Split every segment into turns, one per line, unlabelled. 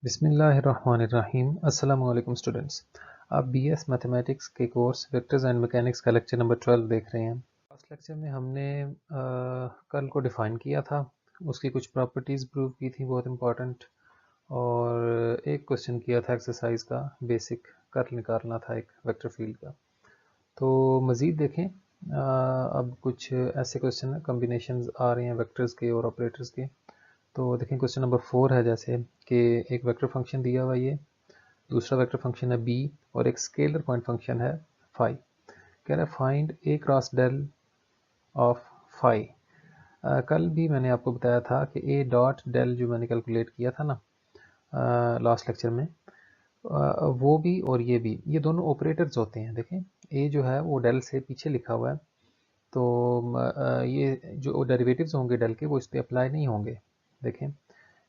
बिस्मिल्लाहिर्रहमानिर्रहीम। अस्सलामु अलैकुम स्टूडेंट्स। आप बीएस मैथमेटिक्स के कोर्स वेक्टर्स एंड मैकेनिक्स का लेक्चर नंबर 12 देख रहे हैं। लास्ट लेक्चर में हमने कर्ल को डिफ़ाइन किया था, उसकी कुछ प्रॉपर्टीज़ प्रूव की थी बहुत इंपॉर्टेंट, और एक क्वेश्चन किया था एक्सरसाइज का, बेसिक कर्ल निकालना था एक वेक्टर फील्ड का। तो मज़ीद देखें, अब कुछ ऐसे क्वेश्चन कम्बिनेशंस आ रहे हैं वेक्टर्स के और ऑपरेटर्स के। तो देखें क्वेश्चन नंबर 4 है, जैसे कि एक वेक्टर फंक्शन दिया हुआ, ये दूसरा वेक्टर फंक्शन है b और एक स्केलर पॉइंट फंक्शन है फाई। कह रहा है find A cross del of phi. कल भी मैंने आपको बताया था कि ए डॉट डेल जो मैंने कैलकुलेट किया था ना लास्ट लेक्चर में, वो भी और ये भी, ये दोनों ऑपरेटर्स होते हैं। देखें ए जो है वो डेल से पीछे लिखा हुआ है, तो ये जो डेरिवेटिव्स होंगे डेल के वो इस पर अप्लाई नहीं होंगे। देखें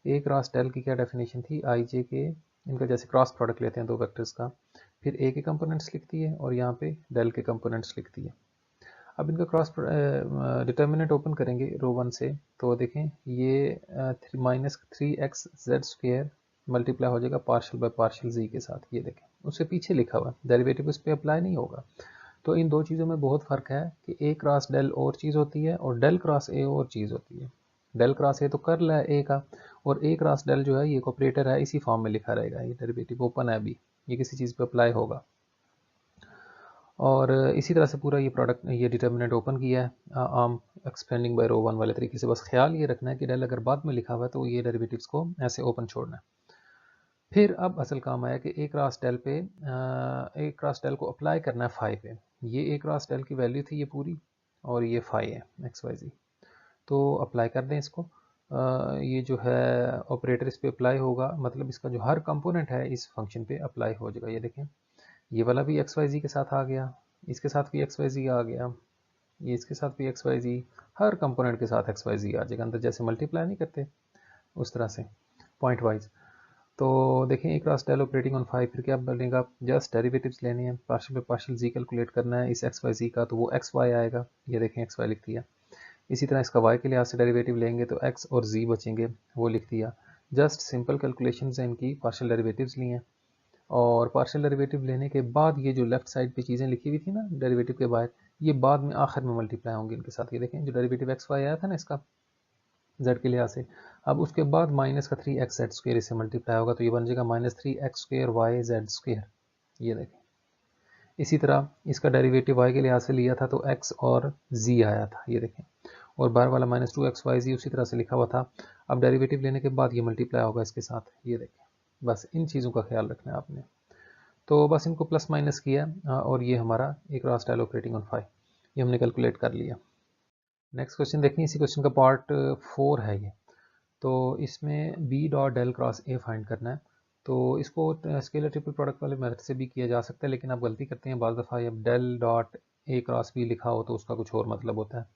ए क्रॉस डेल की क्या डेफिनेशन थी, आई जे के, इनका जैसे क्रॉस प्रोडक्ट लेते हैं दो वेक्टर्स का, फिर ए के कंपोनेंट्स लिखती है और यहाँ पे डेल के कंपोनेंट्स लिखती है। अब इनका क्रॉस डिटर्मिनेंट ओपन करेंगे रो 1 से, तो देखें ये माइनस 3x z² मल्टीप्लाई हो जाएगा पार्शियल बाय पार्शियल z के साथ। ये देखें उससे पीछे लिखा हुआ है, डेरिवेटिव उस पर अप्लाई नहीं होगा। तो इन दो चीज़ों में बहुत फ़र्क है कि ए क्रॉस डेल और चीज़ होती है और डेल क्रॉस ए और चीज़ होती है। डेल क्रॉस ए तो कर्ल है ए का, और ए क्रॉस डेल जो है ये एक ऑपरेटर है, इसी फॉर्म में लिखा रहेगा। ये डेरिवेटिव ओपन है अभी, ये किसी चीज़ पे अप्लाई होगा। और इसी तरह से पूरा ये प्रोडक्ट, ये डिटर्मिनेंट ओपन किया है आम एक्सपेंडिंग बाय रो 1 वाले तरीके से। बस ख्याल ये रखना है कि डेल अगर बाद में लिखा हुआ है तो ये डेरिवेटिव्स को ऐसे ओपन छोड़ना है। फिर अब असल काम आया कि ए क्रॉस डेल पे, ए क्रॉस डेल को अप्लाई करना है फाई पे। ये ए क्रॉस डेल की वैल्यू थी ये पूरी, और ये फाई है एक्स वाई जी। तो अप्लाई कर दें इसको। ये जो है ऑपरेटर इस पे अप्लाई होगा, मतलब इसका जो हर कंपोनेंट है इस फंक्शन पे अप्लाई हो जाएगा। ये देखें ये वाला भी एक्स वाई जी के साथ आ गया, इसके साथ भी एक्स वाई जी आ गया, ये इसके साथ भी एक्स वाई जी, हर कंपोनेंट के साथ एक्स वाई जी आ जाएगा अंदर, जैसे मल्टीप्लाई नहीं करते उस तरह से पॉइंट वाइज। तो देखें एक cross del operating on five, फिर क्या बनेगा, जस्ट डेरिवेटिव्स लेने हैं, पार्शियल पे पार्शियल जी कैलकुलेट करना है इस एक्स वाई जी का, तो वो एक्स वाई आएगा। ये देखें एक्स वाई लिख दिया। इसी तरह इसका y के लिहाज से डेरिवेटिव लेंगे तो x और z बचेंगे, वो लिख दिया। जस्ट सिंपल कैलकुलेशन है इनकी, पार्शियल डेरिवेटिव्स लिए हैं, और पार्शियल डेरिवेटिव लेने के बाद ये जो लेफ्ट साइड पे चीज़ें लिखी हुई थी ना डेरिवेटिव के बाहर, ये बाद में आखिर में मल्टीप्लाई होंगे इनके साथ। ये देखें जो डेरिवेटिव एक्स वाई आया था ना इसका z के लिहाज से, अब उसके बाद माइनस का 3x(z²) इससे मल्टीप्लाई होगा, तो ये बन जाएगा -3x²y(z²). ये देखें इसी तरह इसका डेरिवेटिव y के लिहाज से लिया था तो x और z आया था। ये देखें, और बाहर वाला -2xyz उसी तरह से लिखा हुआ था। अब डेरिवेटिव लेने के बाद ये मल्टीप्लाई होगा इसके साथ। ये देखें, बस इन चीज़ों का ख्याल रखना है आपने। तो बस इनको प्लस माइनस किया, और ये हमारा एक cross del operating on five, ये हमने कैलकुलेट कर लिया। नेक्स्ट क्वेश्चन देखिए, इसी क्वेश्चन का पार्ट 4 है ये। तो इसमें B dot del cross A find करना है। तो इसको स्केलर ट्रिपल प्रोडक्ट वाले मेथड से भी किया जा सकता है, लेकिन आप गलती करते हैं बाज़ दफ़ा, जब del dot A cross B लिखा हो तो उसका कुछ और मतलब होता है,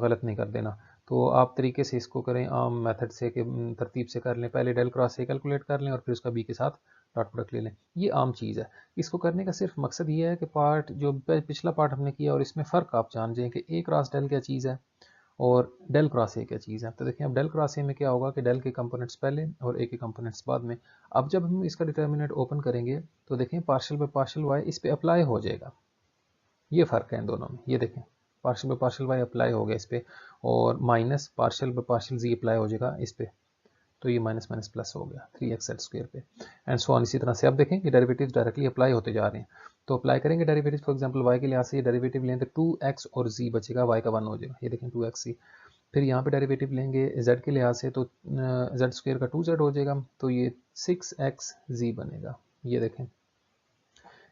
गलत नहीं कर देना। तो आप तरीके से इसको करें आम मेथड से, कि तरतीब से कर लें, पहले डेल क्रॉस ए कैलकुलेट कर लें और फिर उसका बी के साथ डॉट प्रोडक्ट ले लें। ये आम चीज़ है। इसको करने का सिर्फ मकसद ये है कि पार्ट जो पिछला पार्ट हमने किया और इसमें फ़र्क आप जान जाएँ कि ए क्रॉस डेल क्या चीज़ है और डेल क्रॉस ए क्या चीज़ है। तो देखिए अब डेल क्रॉस ए में क्या होगा कि डेल के कंपोनेंट्स पहले और ए के कंपोनेंट्स बाद में। अब जब हम इसका डिटर्मिनेंट ओपन करेंगे तो देखें पार्शियल बाय पार्शियल वाई इस पे अप्लाई हो जाएगा। ये फ़र्क है इन दोनों में। ये देखें partial by partial Y apply हो गया इस पे, और minus partial by partial Z apply हो जाएगा इस पे, तो ये माइनस माइनस प्लस हो गया 3x(z²) पे, एंड सो ऑन। इसी तरह से अब देखें कि डेरिवेटिव्स डायरेक्टली अप्लाई होते जा रहे हैं। तो अप्लाई करेंगे डेरिवेटिव, फॉर एग्जांपल y के लिहाज से ये डेरिवेटिव लें तो 2x और z बचेगा, y का 1 हो जाएगा। ये देखें 2x। फिर यहाँ पे डेरिवेटिव लेंगे z के लिहाज से तो z² का 2z हो जाएगा, तो ये 6xz बनेगा। ये देखें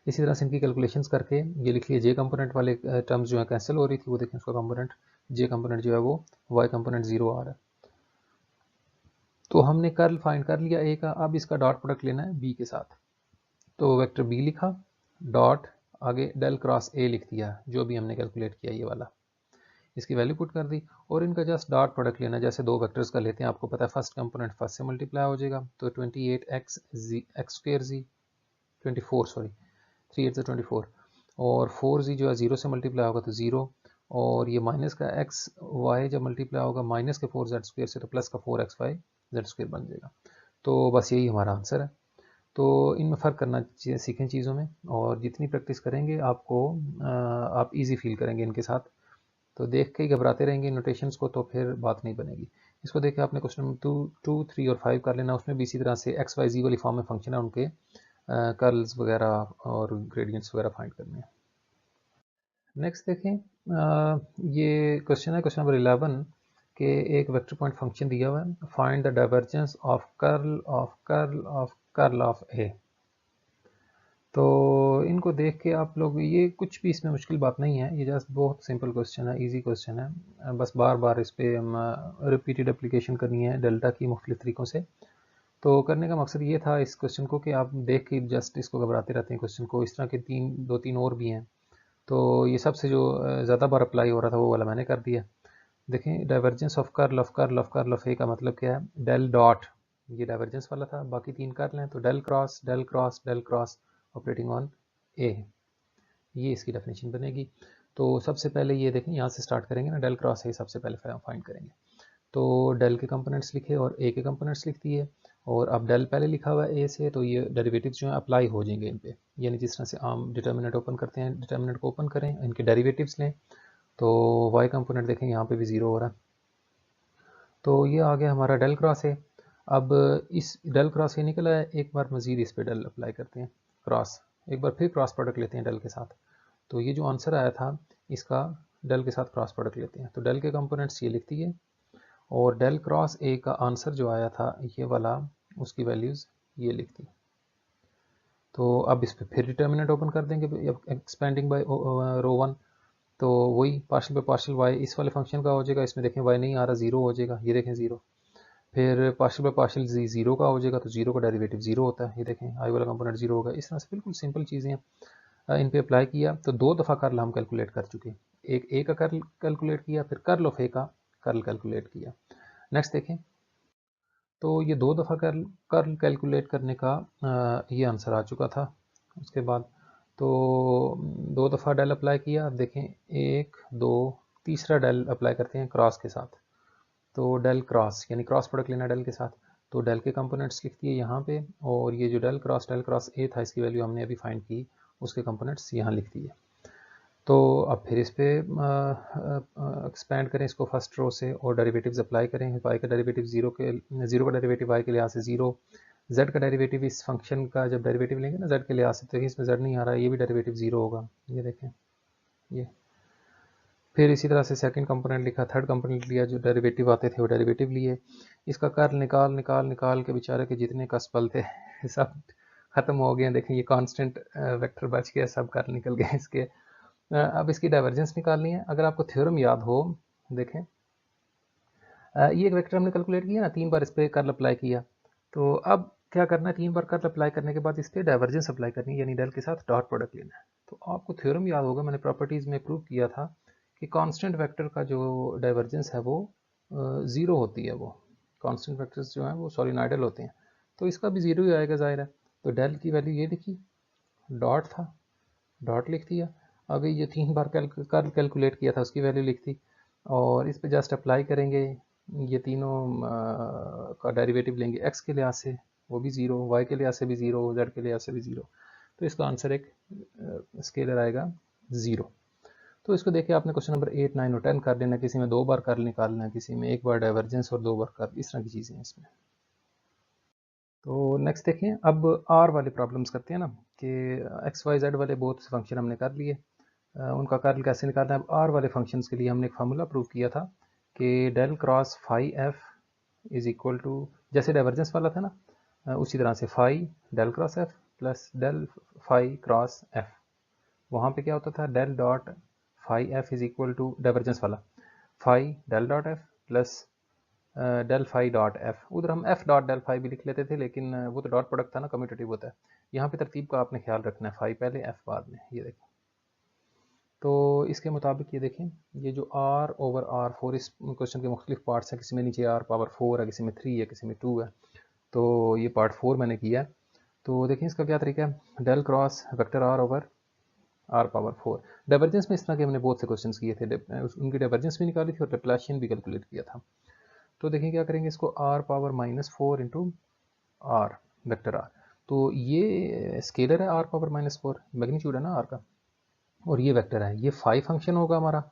इसी तरह से इनकी कैलकुलेशंस करके ये लिख लिए, j कंपोनेंट वाले टर्म्स जो है कैंसिल हो रही थी, वो देखें उसका कंपोनेंट j कंपोनेंट जो है वो y कंपोनेंट 0 आ रहा है। तो हमने कर्ल फाइंड कर लिया a का, अब इसका डॉट प्रोडक्ट लेना है b के साथ। तो वेक्टर b लिखा, डॉट आगे डेल क्रॉस a लिख दिया जो भी हमने कैलकुलेट किया ये वाला, इसकी वैल्यू पुट कर दी, और इनका जस्ट डॉट प्रोडक्ट लेना, जैसे दो वेक्टर्स का लेते हैं। आपको पता है फर्स्ट कंपोनेंट फर्स्ट से मल्टीप्लाई हो जाएगा, तो 28x(z)(x²z) 24 सॉरी 3 8 24, और 4z जो है 0 से मल्टीप्लाई होगा तो 0, और ये माइनस का x y जब मल्टीप्लाई होगा माइनस के 4z² से तो प्लस का 4xy z² बन जाएगा। तो बस यही हमारा आंसर है। तो इनमें फ़र्क करना सीखें चीज़ों में, और जितनी प्रैक्टिस करेंगे आपको आप इजी फील करेंगे इनके साथ। तो देख के ही घबराते रहेंगे नोटेशंस को तो फिर बात नहीं बनेगी। इसको देख के आपने क्वेश्चन नंबर 2, 3 और 5 कर लेना। उसमें भी इसी तरह से एक्स वाई जी वाली फॉर्म में फंक्शन है, उनके कर्ल्स वगैरह और ग्रेडियंट्स वगैरह फाइंड करने हैं। नेक्स्ट देखें, ये क्वेश्चन है क्वेश्चन नंबर 11 के एक वेक्टर पॉइंट फंक्शन दिया हुआ है, find the divergence of curl of curl of curl of A. तो इनको देख के आप लोग, ये कुछ भी इसमें मुश्किल बात नहीं है, ये जस्ट बहुत सिंपल क्वेश्चन है, इजी क्वेश्चन है। बस बार बार इस पर हम रिपीटेड एप्लीकेशन करनी है डेल्टा की मुख्तलिफ तरीक़ों से। तो करने का मकसद ये था इस क्वेश्चन को कि आप देख के जस्ट इसको घबराते रहते हैं क्वेश्चन को। इस तरह के दो तीन और भी हैं। तो ये सबसे जो ज़्यादा बार अप्लाई हो रहा था वो वाला मैंने कर दिया। देखें, divergence of curl of curl of curl of A का मतलब क्या है? डेल डॉट, ये डाइवर्जेंस वाला था, बाकी तीन कर्ल हैं, तो del cross del cross del cross operating on A, ये इसकी डेफिनेशन बनेगी। तो सबसे पहले ये देखें, यहाँ से स्टार्ट करेंगे ना, डेल क्रॉस ए सबसे पहले फाइंड करेंगे। तो डेल के कंपोनेंट्स लिखे और ए के कंपोनेंट्स लिख दिए, और अब डेल पहले लिखा हुआ है ए से, तो ये डेरिवेटिव्स जो हैं अप्लाई हो जाएंगे इन पे। यानी जिस तरह से आम डिटर्मिनेंट ओपन करते हैं, डिटर्मिनेंट को ओपन करें, इनके डेरिवेटिव्स लें, तो वाई कंपोनेंट देखें यहाँ पे भी ज़ीरो हो रहा है। तो ये आ गया हमारा डेल क्रॉस ए। अब इस डेल क्रॉस ए निकला है, एक बार मज़ीद इस पर डेल अप्लाई करते हैं, क्रॉस, एक बार फिर क्रॉस प्रोडक्ट लेते हैं डेल के साथ। तो ये जो आंसर आया था इसका डेल के साथ क्रॉस प्रोडक्ट लेते हैं, तो डेल के कंपोनेंट्स ये लिख दिए, और डेल क्रॉस ए का आंसर जो आया था ये वाला, उसकी वैल्यूज़ ये लिख दी। तो अब इस पर फिर डिटर्मिनेंट ओपन कर देंगे, एक्सपेंडिंग बाय रो 1, तो वही पार्शियल बाय पार्शियल वाई इस वाले फंक्शन का हो जाएगा। इसमें देखें वाई नहीं आ रहा, जीरो हो जाएगा, ये देखें जीरो। फिर पार्शियल बाय पार्शियल जीरो का हो जाएगा, तो जीरो का डेरिवेटिव जीरो होता है, ये देखें आई वाला कंपोनेंट जीरो होगा। इस तरह से बिल्कुल सिंपल चीज़ें हैं। इन पे अप्लाई किया तो दो दफ़ा कर्ल हम कैलकुलेट कर चुके, एक ए का कर्ल कैलकुलेट किया, फिर कर्ल ऑफ ए का कर्ल कैलकुलेट किया। नेक्स्ट देखें, तो ये दो दफ़ा कर्ल कैलकुलेट करने का ये आंसर आ चुका था। उसके बाद तो दो दफ़ा डेल अप्लाई किया, अब देखें एक दो तीसरा डेल अप्लाई करते हैं क्रॉस के साथ, तो डेल क्रॉस यानी क्रॉस प्रोडक्ट लेना डेल के साथ, तो डेल के कंपोनेंट्स लिख दिए यहाँ पे, और ये जो डेल क्रॉस ए था इसकी वैल्यू हमने अभी फाइंड की, उसके कंपोनेंट्स यहाँ लिख दिए। तो अब फिर इस पर एक्सपेंड करें इसको फर्स्ट रो से, और डेरिवेटिव्स अप्लाई करें। वाई का डेरिवेटिव जीरो का डेरिवेटिव वाई के लिहाज से जीरो, जेड का डेरिवेटिव इस फंक्शन का जब डेरिवेटिव लेंगे ना जेड के लिहाज से, तो इसमें जेड नहीं आ रहा है, ये भी डेरिवेटिव जीरो होगा, ये देखें ये। फिर इसी तरह से सेकंड कंपोनेंट लिखा, थर्ड कंपोनेंट लिया, जो डेरिवेटिव आते थे वो डेरिवेटिव लिए। इसका कर्ल निकाल निकाल निकाल के बेचारे के जितने कसपल थे सब खत्म हो गए। देखें ये कांस्टेंट वेक्टर बच गया, सब कर्ल निकल गए इसके। अब इसकी डाइवर्जेंस निकालनी है। अगर आपको थ्योरम याद हो, देखें ये एक वेक्टर हमने कैलकुलेट किया ना, तीन बार इस पर कर्ल अप्लाई किया, तो अब क्या करना है, तीन बार कर्ल अप्लाई करने के बाद इस पर डाइवर्जेंस अप्लाई करनी है, यानी डेल के साथ डॉट प्रोडक्ट लेना है। तो आपको थ्योरम याद होगा, मैंने प्रॉपर्टीज़ में प्रूव किया था कि कांस्टेंट वेक्टर का जो डाइवर्जेंस है वो ज़ीरो होती है। वो कांस्टेंट वेक्टर्स जो हैं वो सॉलिनॉइडल होते हैं, तो इसका भी ज़ीरो ही आएगा ज़ाहिर है। तो डेल की वैल्यू ये लिखी, डॉट था, डॉट लिख दिया। अभी ये तीन बार कर्ल कैलकुलेट किया था उसकी वैल्यू लिख दी, और इस पे जस्ट अप्लाई करेंगे। ये तीनों का डेरिवेटिव लेंगे, एक्स के लिहाज से वो भी ज़ीरो, वाई के लिहाज से भी ज़ीरो, जेड के लिहाज से भी ज़ीरो, तो इसका आंसर एक स्केलर आएगा ज़ीरो। तो इसको देखिए, आपने क्वेश्चन नंबर 8, 9 और 10 कर लेना, किसी में दो बार कर्ल निकालना है, किसी में एक बार डाइवर्जेंस और दो बार कर्ल, इस तरह की चीज़ें हैं इसमें। तो नेक्स्ट देखें, अब आर वाले प्रॉब्लम्स करते हैं ना, कि एक्स वाई जेड वाले बहुत से फंक्शन हमने कर लिए, उनका कर्ल कैसे निकालना है। अब आर वाले फंक्शंस के लिए हमने एक फार्मूला प्रूव किया था कि del cross phi F is equal to, जैसे डाइवर्जेंस वाला था ना, उसी तरह से phi del cross F plus del phi cross F. वहाँ पे क्या होता था, del dot phi F is equal to divergence वाला phi del dot F plus del phi dot F. उधर हम एफ डॉट डेल फाई भी लिख लेते थे, लेकिन वो तो डॉट प्रोडक्ट था ना, कम्यूटेटिव होता है। यहाँ पे तरतीब का आपने ख्याल रखना है, फाई पहले एफ बाद में, ये देखें। तो इसके मुताबिक ये देखें, ये जो आर ओवर आर फोर, इस क्वेश्चन के मुख्तलिफ पार्ट्स हैं, किसी में नीचे आर पावर 4 है, किसी में 3 है, किसी में 2 है, तो ये पार्ट 4 मैंने किया है। तो देखें इसका क्या तरीका है, del cross vector R over R power 4। Divergence में इस तरह के हमने बहुत से क्वेश्चन किए थे, उनकी डाइवर्जेंस भी निकाली थी और लैप्लाशियन भी कैलकुलेट किया था। तो देखें क्या करेंगे, इसको R power -4 into R, vector R. तो ये स्केलर है आर पावर -4, मैग्नीट्यूड है ना आर का, और ये वेक्टर है, ये फाई फंक्शन होगा हमारा।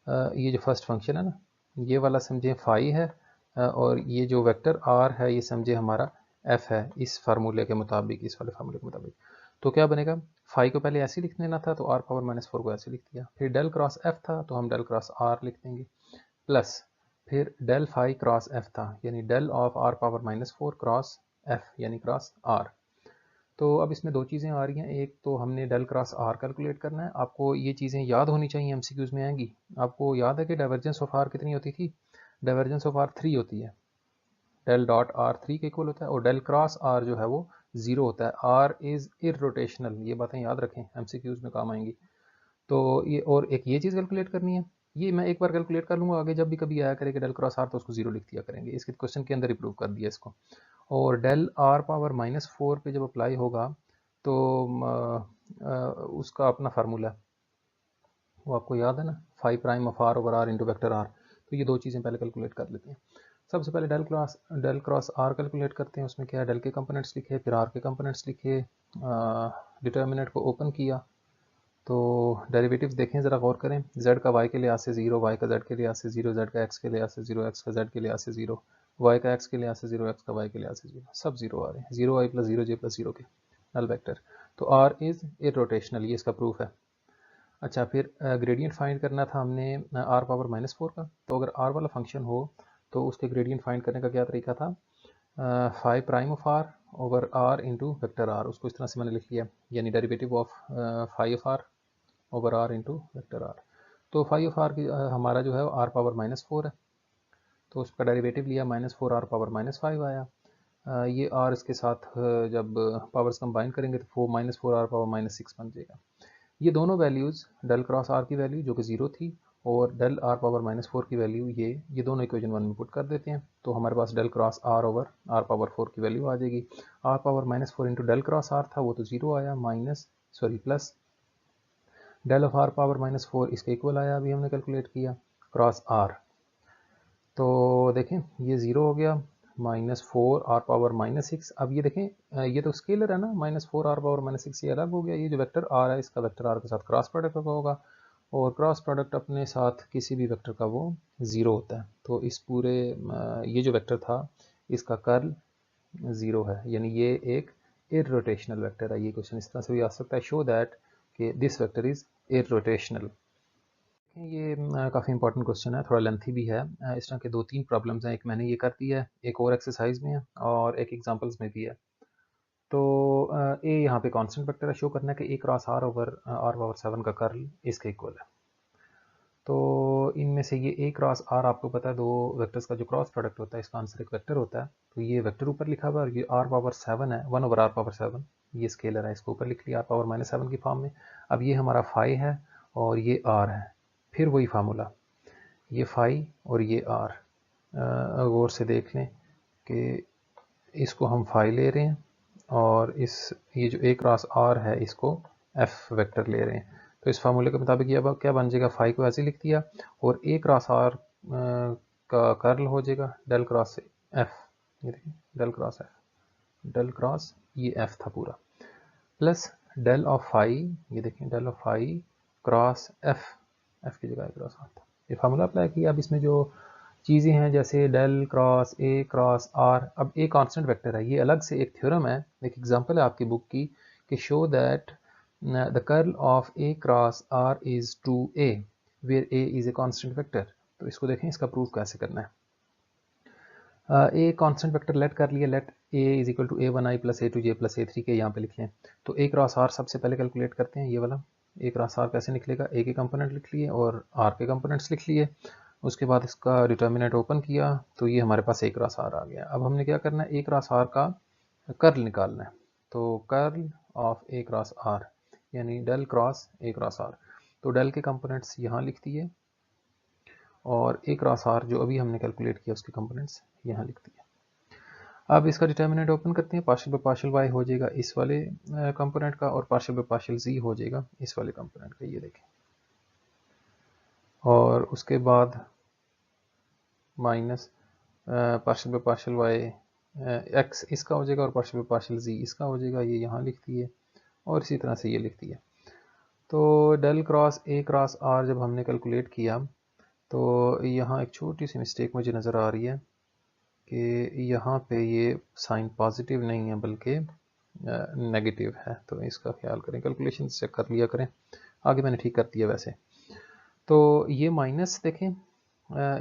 ये जो फर्स्ट फंक्शन है ना, ये वाला समझे फाई है, और ये जो वेक्टर आर है ये समझे हमारा एफ है, इस फार्मूले के मुताबिक, इस वाले फार्मूले के मुताबिक। तो क्या बनेगा, फाई को पहले ऐसे लिख लेना था, तो आर पावर -4 को ऐसे लिख दिया। फिर डेल क्रॉस एफ था, तो हम डेल क्रॉस आर लिख देंगे, प्लस फिर डेल फाई क्रॉस एफ था, यानी del of R power -4 cross F यानी क्रॉस आर। तो अब इसमें दो चीज़ें आ रही हैं, एक तो हमने डेल क्रॉस आर कैलकुलेट करना है। आपको ये चीज़ें याद होनी चाहिए, एमसीक्यूज़ में आएंगी। आपको याद है कि डाइवर्जेंस ऑफ आर कितनी होती थी, डाइवर्जेंस ऑफ आर 3 होती है, डेल डॉट आर 3 के इक्वल होता है, और डेल क्रॉस आर जो है वो 0 होता है। आर इज़ इररोटेशनल, ये बातें याद रखें, एमसीक्यूज़ में काम आएंगी। तो ये, और एक ये चीज़ कैलकुलेट करनी है, ये मैं एक बार कैलकुलेट कर लूँगा, आगे जब भी कभी आया करेगा डेल क्रॉस आर तो उसको 0 लिख दिया करेंगे, इसके क्वेश्चन के अंदर ही प्रूव कर दिया इसको। और डेल आर पावर -4 पे जब अप्लाई होगा तो उसका अपना फार्मूला है, वो आपको याद है ना, phi prime of R over R into vector R. तो ये दो चीज़ें पहले कैलकुलेट कर लेते हैं। सबसे पहले डेल क्रॉस आर कैलकुलेट करते हैं। उसमें क्या है, डेल के कंपोनेंट्स लिखे, फिर आर के कंपोनेंट्स लिखे, डिटर्मिनेंट को ओपन किया, तो डेरिवेटिव्स देखें, ज़रा गौर करें। z का y के लिहाज से 0, y का z के लिहाज से 0, z का x के लिहाज से 0, x का z के लिहाज से 0, y का x के लिहाज से 0, x का y के लिहाज से 0, सब 0 आ रहे हैं, 0 i प्लस 0 j प्लस 0 के नल वेक्टर। तो r इज़ इररोटेशनल, ये इसका प्रूफ है। अच्छा, फिर ग्रेडियंट फाइंड करना था हमने r पावर -4 का। तो अगर r वाला फंक्शन हो तो उसके ग्रेडियंट फाइंड करने का क्या तरीका था, phi prime of R over R into vector R, उसको इस तरह से मैंने लिख लिया, यानी derivative of phi of R over R into vector R. तो फाई ऑफ आर की हमारा जो है आर पावर -4 है, तो उसका डेरिवेटिव लिया, -4 आर पावर -5 आया। ये आर इसके साथ जब पावर्स कंबाइन करेंगे तो -4 आर पावर -6 बन जाएगा। ये दोनों वैल्यूज़ डेल क्रॉस आर की वैल्यू जो कि 0 थी, और डेल आर पावर -4 की वैल्यू, ये दोनों इक्वेशन 1 में पुट कर देते हैं, तो हमारे पास del cross R over R power 4 की वैल्यू आ जाएगी। R power -4 into del cross R था, वो तो 0 आया, plus del of R power -4 इसके इक्वल आया, अभी हमने कैलकुलेट किया, क्रॉस आर। तो देखें ये 0 हो गया, -4 आर पावर -6। अब ये देखें, ये तो स्केलर है ना, -4 आर पावर -6 ये अलग हो गया, ये जो वेक्टर आर है इसका वेक्टर आर के साथ क्रॉस प्रोडक्ट होगा, और क्रॉस प्रोडक्ट अपने साथ किसी भी वेक्टर का वो 0 होता है। तो इस पूरे ये जो वेक्टर था इसका कर्ल 0 है, यानी ये एक इररोटेशनल वेक्टर है। ये क्वेश्चन इस तरह से भी आ सकता है, शो दैट कि दिस वेक्टर इज इररोटेशनल। ये काफ़ी इंपॉर्टेंट क्वेश्चन है, थोड़ा लेंथी भी है। इस तरह के 2-3 प्रॉब्लम्स हैं, एक मैंने ये कर दी है, एक और एक्सरसाइज में है, और एक एग्जांपल्स में भी है। तो ए यहाँ पे कांस्टेंट वेक्टर है, शो करना है कि A cross R over R power 7 का कर्ल इसके इक्वल है। तो इनमें से ये ए क्रॉस आर, आपको पता है दो वेक्टर्स का जो क्रॉस प्रोडक्ट होता है इसका आंसर एक वेक्टर होता है। तो ये वेक्टर ऊपर लिखा हुआ है, और ये आर पावर 7 है, 1 ओवर आर पावर 7, ये स्केलर है, इसको ऊपर लिख लिया आर पावर -7 की फॉर्म में। अब ये हमारा फाई है और ये आर है, फिर वही फार्मूला, ये फाई और ये आर। गौर से देख लें कि इसको हम फाई ले रहे हैं, और ये जो ए क्रॉस आर है इसको एफ वेक्टर ले रहे हैं। तो इस फार्मूले के मुताबिक ये अब क्या बन जाएगा, फाई को ऐसे लिख दिया, और ए क्रॉस आर का कर्ल हो जाएगा डेल क्रॉस एफ, ये देखिए del cross F, del cross ये एफ था पूरा, प्लस डेल ऑफ फाई, ये देखिए del of phi cross F, F की जगह क्रॉस आर था। ये फार्मूला अप्लाई किया। अब इसमें जो चीज़ें हैं जैसे डेल क्रॉस ए क्रॉस आर, अब ए कांस्टेंट वेक्टर है, ये अलग से एक थ्योरम है, एक एग्जांपल है आपकी बुक की, कि show that the curl of A cross R is two A where A is a constant vector. तो इसको देखें, इसका प्रूफ कैसे करना है। ए कांस्टेंट वेक्टर लेट कर लिया, let A is equal to a1i plus a2j plus a3 के यहाँ पे लिख लें। तो ए क्रॉस आर सबसे पहले कैलकुलेट करते हैं, ये वाला ए क्रॉस आर कैसे निकलेगा, ए के कंपोनेंट लिख लिए और आर के कंपोनेंट्स लिख लिए। उसके बाद इसका डिटर्मिनेंट ओपन किया, तो ये हमारे पास ए क्रॉस आर आ गया। अब हमने क्या करना है, ए क्रॉस आर का कर्ल निकालना है। तो curl of A cross R यानी डेल क्रॉस ए क्रॉस आर, तो डेल के कंपोनेंट्स यहाँ लिख दिए, और ए क्रॉस आर जो अभी हमने कैलकुलेट किया उसके कंपोनेंट्स यहाँ लिख दिए। अब इसका डिटर्मिनेंट ओपन करते हैं, पार्शियल बाय पार्शियल वाई हो जाएगा इस वाले कंपोनेंट का, और पार्शियल बाय पार्शियल जी हो जाएगा इस वाले कंपोनेंट का, ये देखें। और उसके बाद minus partial by partial y x इसका हो जाएगा और पार्शियल पार्शियल जी इसका हो जाएगा, ये यहाँ लिखती है और इसी तरह से ये लिखती है। तो डेल क्रॉस ए क्रॉस आर जब हमने कैलकुलेट किया तो यहाँ एक छोटी सी मिस्टेक मुझे नज़र आ रही है कि यहाँ पे ये साइन पॉजिटिव नहीं है बल्कि नेगेटिव है, तो इसका ख्याल करें, कैलकुलेशन चेक कर लिया करें। आगे मैंने ठीक कर दिया वैसे। तो ये माइनस देखें,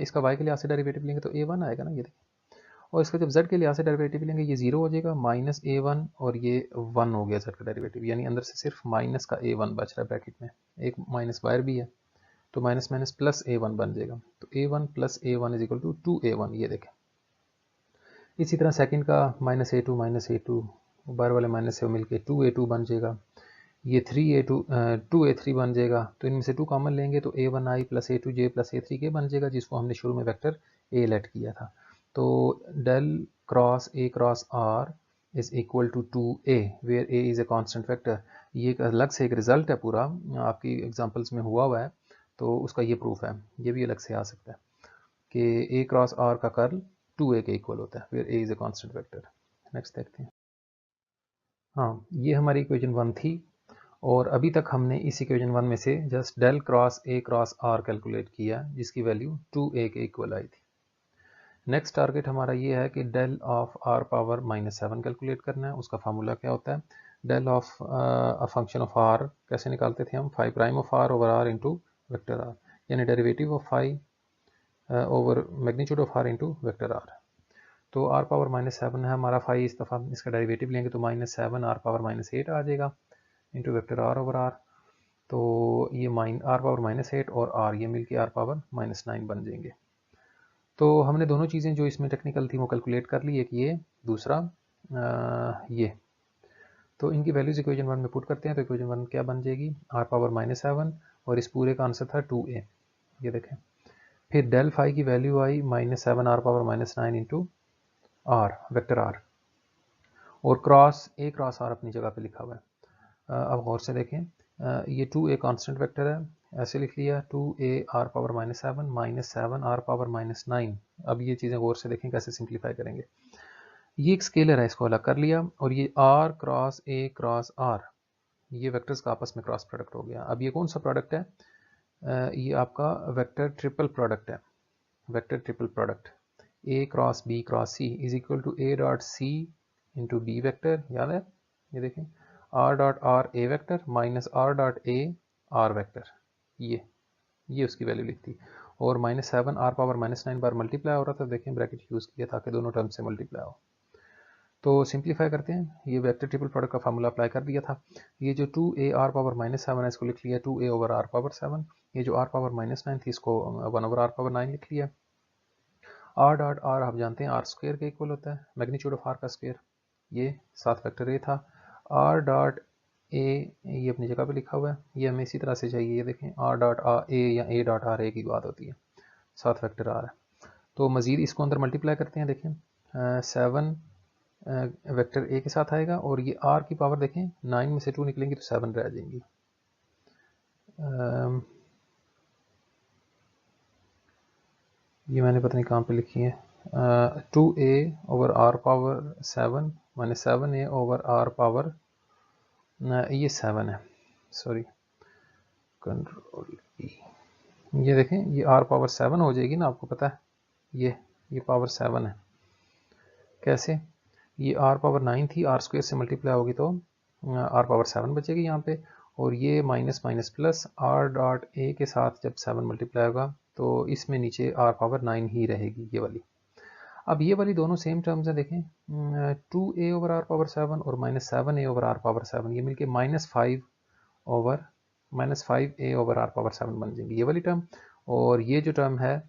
इसका y के लिहाज से डेरिवेटिव लेंगे तो a1 आएगा ना, ये देखें, और इसका जब z के लिहाज से डेरिवेटिव लेंगे ये 0 हो जाएगा, माइनस a1 और ये 1 हो गया z का डेरिवेटिव, यानी अंदर से सिर्फ माइनस का a1 बच रहा है ब्रैकेट में, एक माइनस बाहर भी है तो माइनस माइनस प्लस a1 बन जाएगा, तो a1 plus a1 is equal to 2a1, ये देखें। इसी तरह सेकंड का माइनस a2 बाहर वाले माइनस से मिलके 2a2 बन जाएगा, ये 2a3 बन जाएगा, तो इनमें से 2 कॉमन लेंगे तो a1i plus a2j plus a3k बन जाएगा, जिसको हमने शुरू में वेक्टर a लेट किया था। तो del cross a cross r is equal to 2a where a is a constant vector. ये एक अलग से एक रिजल्ट है, पूरा आपकी एग्जांपल्स में हुआ है, तो उसका ये प्रूफ है, ये भी अलग से आ सकता है कि a क्रॉस r का कर्ल 2a के इक्वल होता है where a is a constant vector. Next देखते हैं। हाँ, ये हमारी इक्वेशन 1 थी और अभी तक हमने इस इक्वेशन 1 में से just del cross a cross r calculate किया जिसकी वैल्यू 2a के इक्वल आई थी। नेक्स्ट टारगेट हमारा ये है कि del of r power -7 calculate करना है। उसका फार्मूला क्या होता है, del of a function of r कैसे निकालते थे हम, phi prime of r over r into vector r, यानी derivative of phi over magnitude of r into vector r। तो r पावर -7 है हमारा फाई, इस दफ़ा इसका डेरिवेटिव लेंगे तो -7 r पावर -8 आ जाएगा into vector r over r। तो ये r पावर -8 और r ये मिलके r पावर -9 बन जाएंगे। तो हमने दोनों चीज़ें जो इसमें टेक्निकल थी वो कैलकुलेट कर ली, एक ये, दूसरा ये। तो इनकी वैल्यूज इक्वेशन 1 में पुट करते हैं तो इक्वेशन 1 क्या बन जाएगी, r पावर -7 और इस पूरे का आंसर था 2a, ये देखें। फिर डेल फाई की वैल्यू आई -7 r power -9 into r vector r, और क्रॉस a क्रॉस r अपनी जगह पे लिखा हुआ है। अब गौर से देखें, ये 2a कांस्टेंट वेक्टर है, ऐसे लिख लिया 2a r power -7 r power -9। अब ये चीज़ें गौर से देखें कैसे सिंप्लीफाई करेंगे। ये एक स्केलर है, इसको अलग कर लिया, और ये r cross a cross r, ये वेक्टर्स का आपस में क्रॉस प्रोडक्ट हो गया। अब ये कौन सा प्रोडक्ट है, ये आपका वेक्टर ट्रिपल प्रोडक्ट है, vector triple product a cross b cross c is equal to a dot c into b vector, याद है, ये देखें r dot r a vector minus r dot a r vector, ये उसकी value लिखती, और -7 r power -9 बार multiply हो रहा था, देखें ब्रैकेट यूज़ किया ताकि दोनों टर्म से मल्टीप्लाई हो। तो सिंप्लीफाई करते हैं, ये वेक्टर ट्रिपल प्रोडक्ट का फार्मूला अप्लाई कर दिया था। ये जो 2a r पावर -7 है इसको लिख लिया 2a ओवर r पावर 7, ये जो r पावर -9 थी इसको 1 ओवर r पावर 9 लिख लिया। r डॉट r आप जानते हैं r स्क्वायर के इक्वल होता है, मैग्नीट्यूड ऑफ r का स्क्वायर, ये साथ वेक्टर a था। r डॉट a ये अपनी जगह पे लिखा हुआ है, ये हमें इसी तरह से चाहिए, ये देखें r डॉट a या a डॉट r a की बात होती है, साथ वेक्टर r है। तो मज़ीद इसको अंदर मल्टीप्लाई करते हैं, देखें 7 वेक्टर a के साथ आएगा, और ये r की पावर देखें 9 में से 2 निकलेंगी तो 7 रह जाएंगी। ये मैंने पता नहीं कहाँ पे लिखी है, 2a over r power 7 minus 7a over r power, ये 7 है, सॉरी, कंट्रोल ई, ये देखें ये r पावर 7 हो जाएगी ना, आपको पता है ये पावर 7 है, कैसे, ये r पावर 9 थी, r स्क्वायर से मल्टीप्लाई होगी तो r पावर 7 बचेगी यहाँ पे, और ये minus minus plus r dot a के साथ जब 7 मल्टीप्लाई होगा तो इसमें नीचे r पावर 9 ही रहेगी, ये वाली। अब ये वाली दोनों सेम टर्म्स हैं, देखें 2a ओवर r पावर 7 और -7a ओवर r पावर 7, ये मिलके -5a ओवर r पावर 7 बन जाएंगी, ये वाली टर्म। और ये जो टर्म है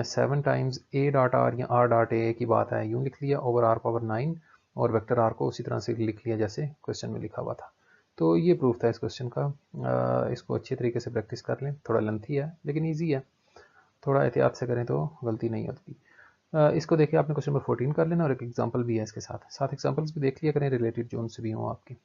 7 टाइम्स a डॉट r या r डॉट a की बात है, यूँ लिख लिया ओवर r पावर 9, और वेक्टर r को उसी तरह से लिख लिया जैसे क्वेश्चन में लिखा हुआ था। तो ये प्रूफ था इस क्वेश्चन का, इसको अच्छे तरीके से प्रैक्टिस कर लें, थोड़ा लेंथी है लेकिन ईजी है, थोड़ा एहतियात से करें तो गलती नहीं होती। इसको देखिए, आपने क्वेश्चन नंबर 14 कर लेना, और एक एग्जांपल भी है इसके साथ एग्जांपल्स भी देख लिया करें रिलेटेड जो उनसे भी हों आपके।